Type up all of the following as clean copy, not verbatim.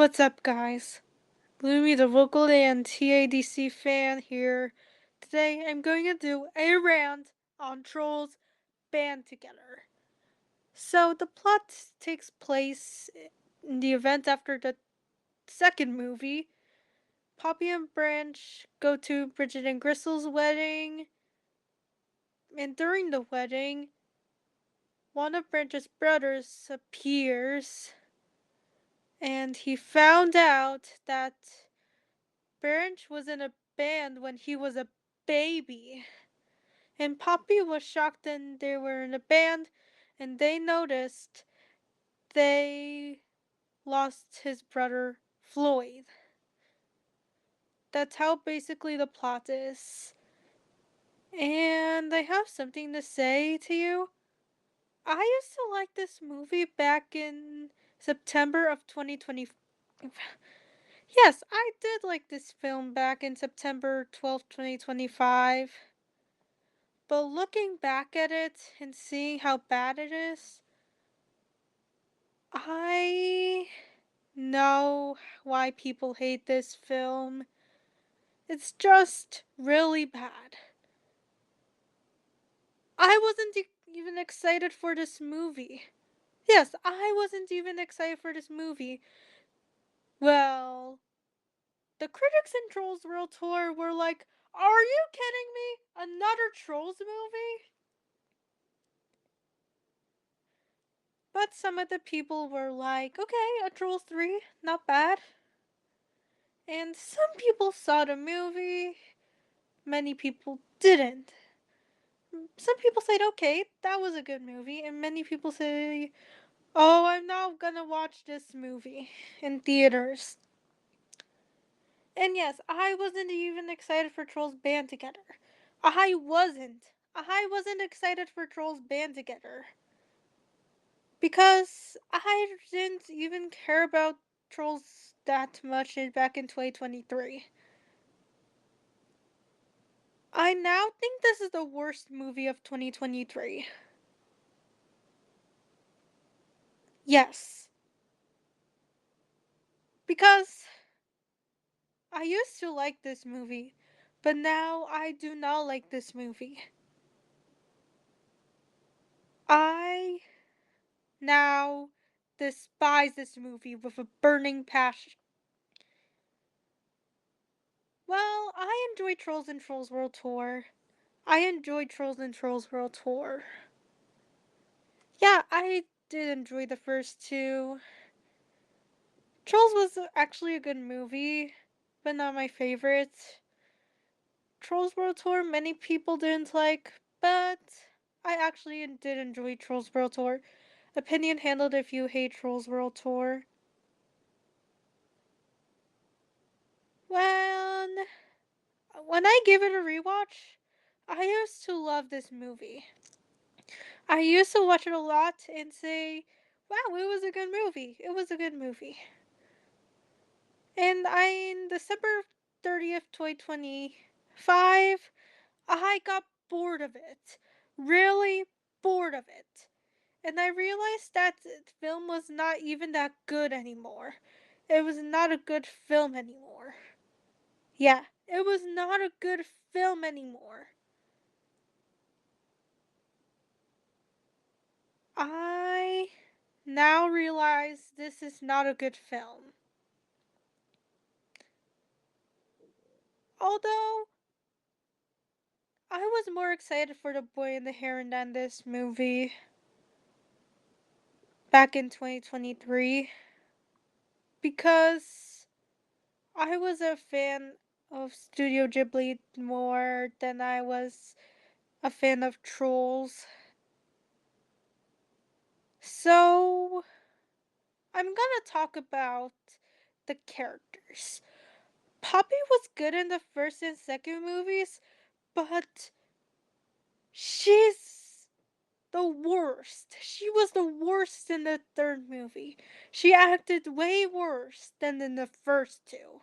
What's up, guys? Bloomy the vocal and TADC fan here. Today I'm going to do a rant on Trolls Band Together. So, the plot takes place in the event after the second movie. Poppy and Branch go to Bridget and Gristle's wedding, and during the wedding, one of Branch's brothers appears, and he found out that Branch was in a band when he was a baby. And Poppy was shocked and they were in a band and they noticed they lost his brother Floyd. That's how basically the plot is. And I have something to say to you. I used to like this movie back in September of 2020. Yes, I did like this film back in September 12th, 2025. But looking back at it and seeing how bad it is, I know why people hate this film. It's just really bad. I wasn't even excited for this movie. Yes, I wasn't even excited for this movie. Well, the critics in Trolls World Tour were like, "Are you kidding me? Another Trolls movie?" But some of the people were like, "Okay, a Trolls 3, not bad." And some people saw the movie, many people didn't. Some people said, okay, that was a good movie, and many people say, oh, I'm now gonna watch this movie in theaters. And yes, I wasn't even excited for Trolls Band Together. I wasn't. I wasn't excited for Trolls Band Together. Because I didn't even care about Trolls that much back in 2023. I now think this is the worst movie of 2023. Yes. Because I used to like this movie, but now I do not like this movie. I now despise this movie with a burning passion. Well, I enjoy Trolls and Trolls World Tour. I enjoyed Trolls and Trolls World Tour. Yeah, I did enjoy the first two. Trolls was actually a good movie, but not my favorite. Trolls World Tour, many people didn't like, but I actually did enjoy Trolls World Tour. Opinion handled if you hate Trolls World Tour. When I give it a rewatch, I used to love this movie. I used to watch it a lot and say, wow, it was a good movie. It was a good movie. And in December 30th, 2025, I got bored of it. Really bored of it. And I realized that the film was not even that good anymore. It was not a good film anymore. Yeah, it was not a good film anymore. I now realize this is not a good film. Although, I was more excited for The Boy and the Heron than this movie back in 2023 because I was a fan of Studio Ghibli more than I was a fan of Trolls. So, I'm gonna talk about the characters. Poppy was good in the first and second movies, but she's the worst. She was the worst in the third movie. She acted way worse than in the first two.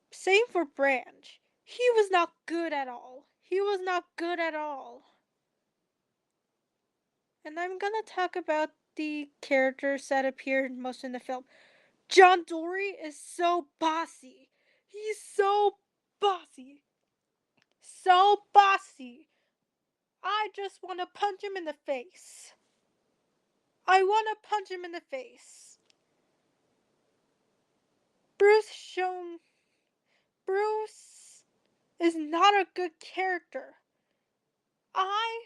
Same for Branch. He was not good at all. He was not good at all. And I'm gonna talk about the characters that appeared most in the film. John Dory is so bossy. He's so bossy. So bossy. I just want to punch him in the face. I want to punch him in the face. Bruce is not a good character. I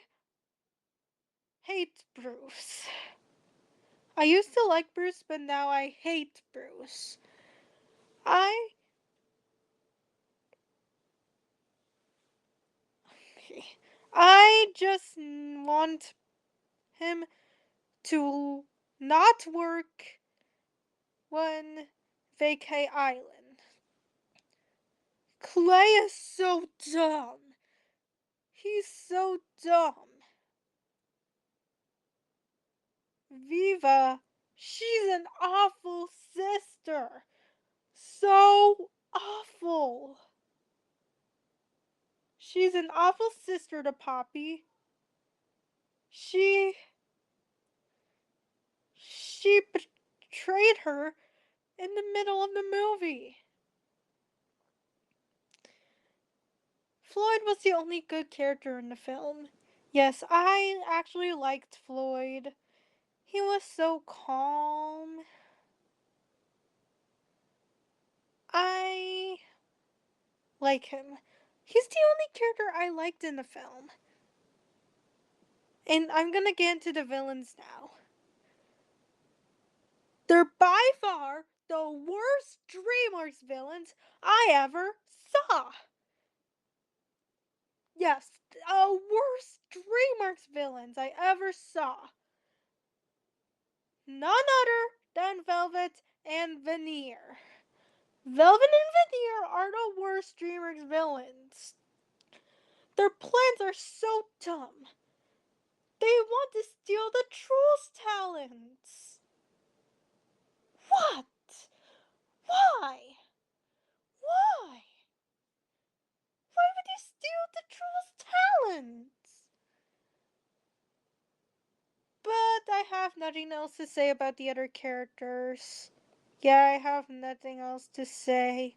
hate Bruce. I used to like Bruce, but now I hate Bruce. I I just want him to not work when Vacay Island. Clay is so dumb. He's so dumb. Viva, she's an awful sister. So awful. She's an awful sister to Poppy. She she betrayed her in the middle of the movie. Floyd was the only good character in the film. Yes, I actually liked Floyd. He was so calm. I like him. He's the only character I liked in the film. And I'm gonna get into the villains now. They're by far the worst DreamWorks villains I ever saw. Yes, the worst DreamWorks villains I ever saw. None other than Velvet and Veneer. Velvet and Veneer are the worst DreamWorks villains. Their plans are so dumb. They want to steal the Trolls' talents. What? Why? Why? Why would you steal the Trolls' talents? But I have nothing else to say about the other characters. Yeah, I have nothing else to say.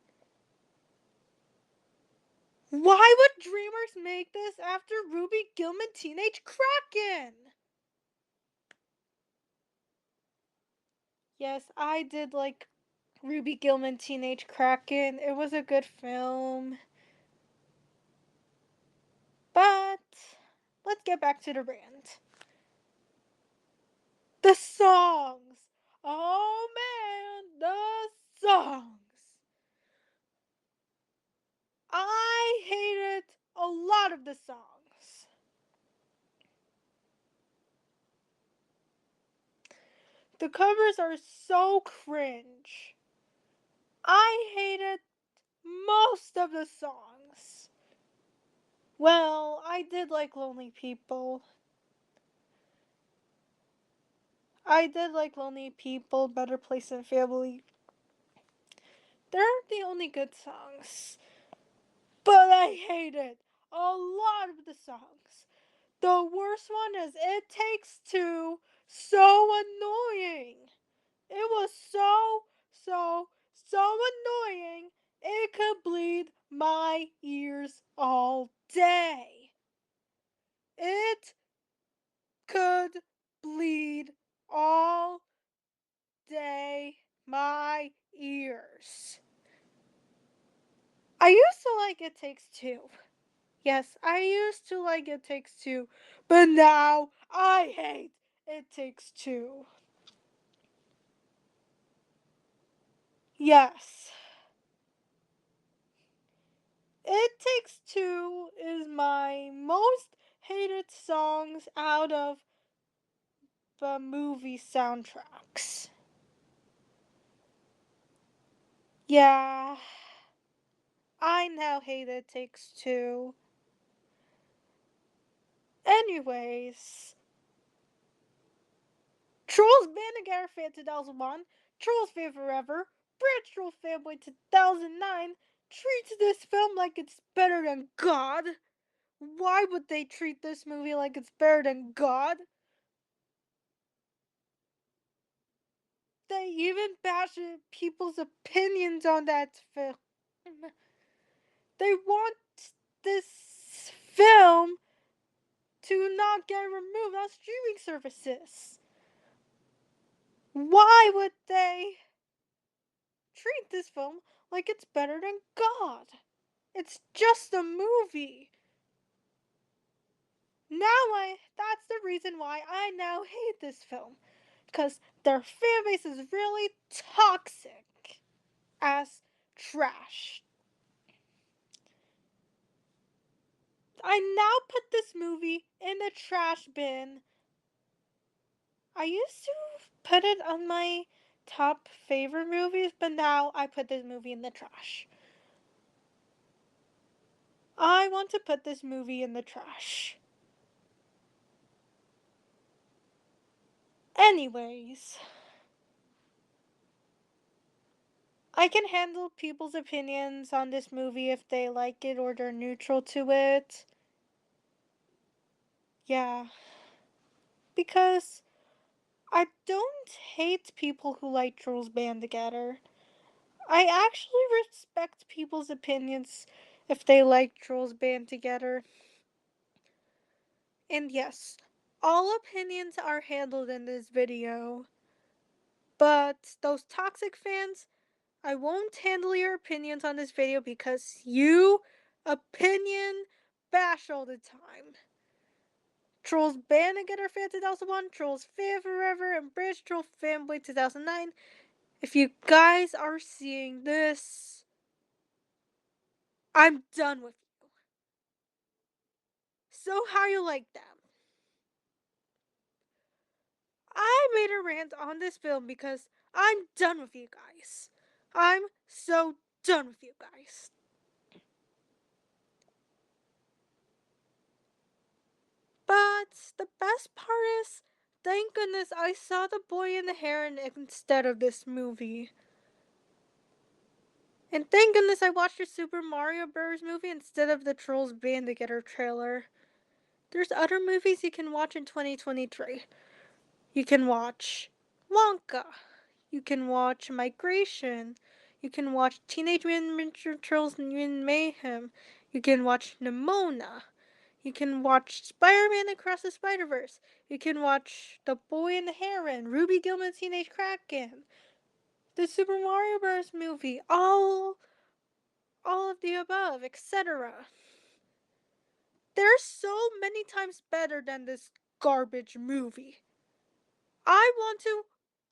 Why would DreamWorks make this after Ruby Gillman Teenage Kraken? Yes, I did like Ruby Gillman Teenage Kraken. It was a good film. But let's get back to the rant. The songs! Oh man, the songs! I hated a lot of the songs. The covers are so cringe. I hated most of the songs. Well, I did like Lonely People. I did like Lonely People, Better Place Than Family. They're the only good songs. But I hated a lot of the songs. The worst one is It Takes Two. So annoying. It was so annoying. It could bleed my ears all day. It could bleed all day my ears. I used to like It Takes Two. Yes, I used to like It Takes Two, but now I hate It Takes Two. Yes. It Takes Two is my most hated songs out of the movie soundtracks. Yeah, I now hate It Takes Two. Anyways, Trolls Band Together Fan 2001, Trolls Fan Forever, Branch Troll Fanboy 2009 treats this film like it's better than God. Why would they treat this movie like it's better than God? they even bash people's opinions on that film. They want this film to not get removed on streaming services. Why would they treat this film like it's better than God? It's just a movie. That's the reason why I now hate this film. Because their fan base is really toxic as trash. I now put this movie in the trash bin. I used to put it on my top favorite movies, but now I put this movie in the trash. I want to put this movie in the trash. Anyways, I can handle people's opinions on this movie if they like it or they're neutral to it. Yeah. Because I don't hate people who like Trolls Band Together. I actually respect people's opinions if they like Trolls Band Together. And yes, all opinions are handled in this video. But those toxic fans, I won't handle your opinions on this video because you opinion bash all the time. Trolls Band Together fan 2001, Trolls Fan Forever, and British Troll Fanboy 2009. If you guys are seeing this, I'm done with you. So how you like them? I made a rant on this film because I'm done with you guys. I'm so done with you guys. But the best part is, thank goodness I saw The Boy and the Heron instead of this movie. And thank goodness I watched the Super Mario Bros. Movie instead of the Trolls Band Together trailer. There's other movies you can watch in 2023. You can watch Wonka. You can watch Migration. You can watch Teenage Mutant Ninja Turtles Mutant Mayhem. You can watch Nimona. You can watch Spider-Man Across the Spider-Verse. You can watch The Boy and the Heron, Ruby Gillman's Teenage Kraken, the Super Mario Bros. Movie, all of the above, etc. They're so many times better than this garbage movie. I want to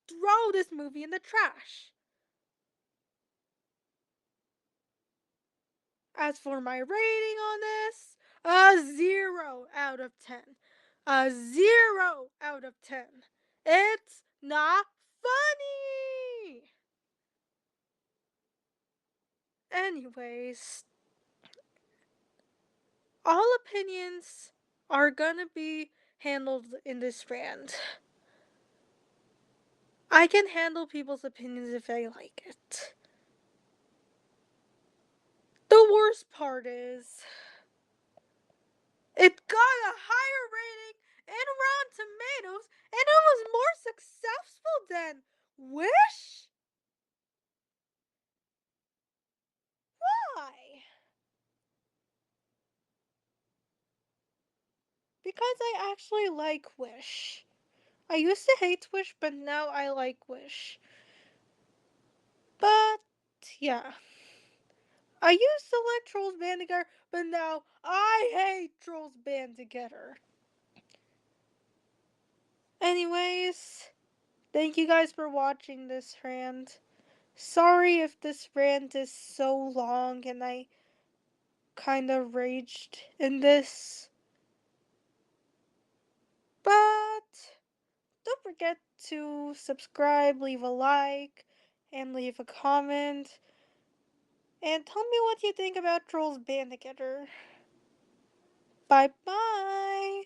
throw this movie in the trash. As for my rating on this, a 0 out of 10. A 0 out of 10. It's not funny! Anyways, all opinions are gonna be handled in this rant. I can handle people's opinions if I like it. The worst part is, it got a higher rating in Rotten Tomatoes and it was more successful than Wish? Why? Because I actually like Wish. I used to hate Wish, but now I like Wish. But, yeah. I used to like Trolls Band Together, but now I hate Trolls Band Together. Anyways, thank you guys for watching this rant. Sorry if this rant is so long and I kind of raged in this. But don't forget to subscribe, leave a like, and leave a comment. And tell me what you think about Trolls Band Together. Bye bye!